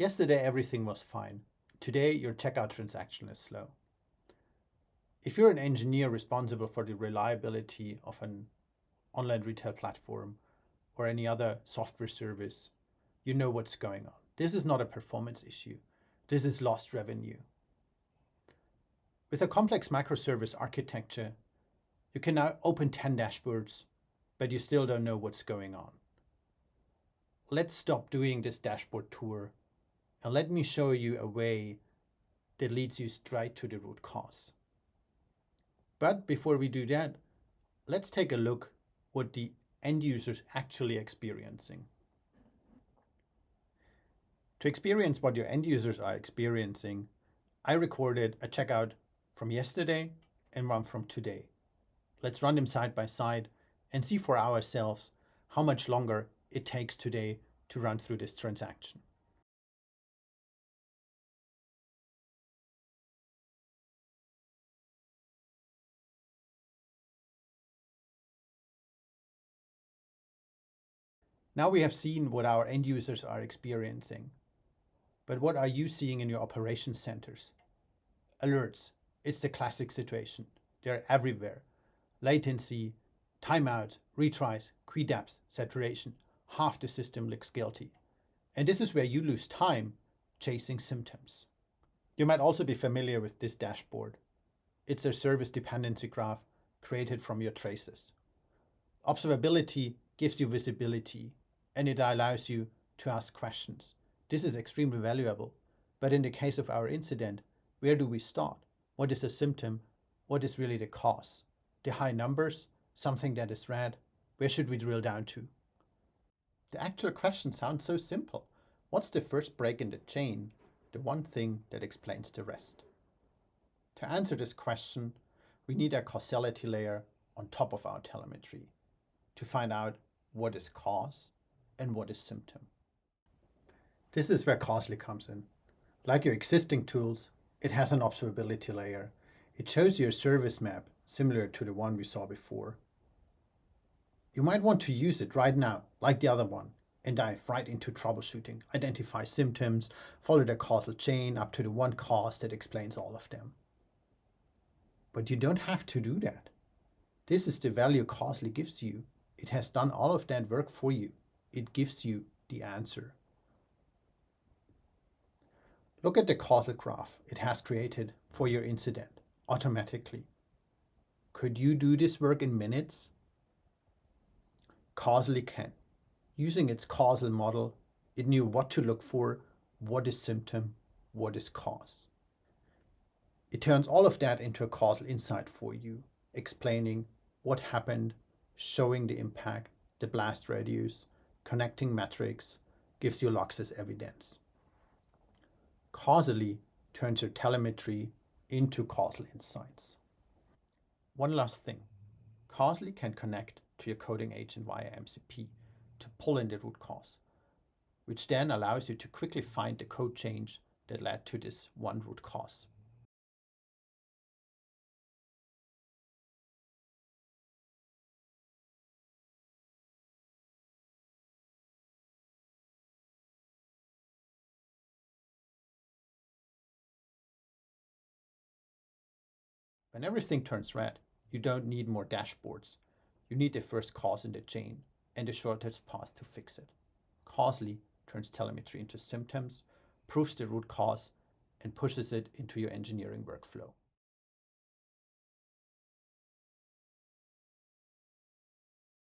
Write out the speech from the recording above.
Yesterday, everything was fine. Today, your checkout transaction is slow. If you're an engineer responsible for the reliability of an online retail platform or any other software service, you know what's going on. This is not a performance issue. This is lost revenue. With a complex microservice architecture, you can now open 10 dashboards, but you still don't know what's going on. Let's stop doing this dashboard tour and let me show you a way that leads you straight to the root cause. But before we do that, let's take a look what the end users actually experiencing. To experience what your end users are experiencing, I recorded a checkout from yesterday and one from today. Let's run them side by side and see for ourselves how much longer it takes today to run through this transaction. Now we have seen what our end users are experiencing. But what are you seeing in your operations centers? Alerts. It's the classic situation. They're everywhere. Latency, timeouts, retries, queue depths, saturation. Half the system looks guilty. And this is where you lose time chasing symptoms. You might also be familiar with this dashboard. It's a service dependency graph created from your traces. Observability gives you visibility, and it allows you to ask questions. This is extremely valuable. But in the case of our incident, where do we start? What is a symptom? What is really the cause? The high numbers? Something that is red? Where should we drill down to? The actual question sounds so simple. What's the first break in the chain? The one thing that explains the rest. To answer this question, we need a causality layer on top of our telemetry to find out what is cause and what is symptom. This is where Causally comes in. Like your existing tools, it has an observability layer. It shows you a service map similar to the one we saw before. You might want to use it right now, like the other one, and dive right into troubleshooting, identify symptoms, follow the causal chain up to the one cause that explains all of them. But you don't have to do that. This is the value Causally gives you. It has done all of that work for you. It gives you the answer. Look at the causal graph it has created for your incident automatically. Could you do this work in minutes? Causally can. Using its causal model, it knew what to look for, what is symptom, what is cause. It turns all of that into a causal insight for you, explaining what happened, showing the impact, the blast radius, connecting metrics, gives you logs as evidence. Causally turns your telemetry into causal insights. One last thing. Causally can connect to your coding agent via MCP to pull in the root cause, which then allows you to quickly find the code change that led to this one root cause. When everything turns red, you don't need more dashboards. You need the first cause in the chain and the shortest path to fix it. Causally turns telemetry into symptoms, proves the root cause, and pushes it into your engineering workflow.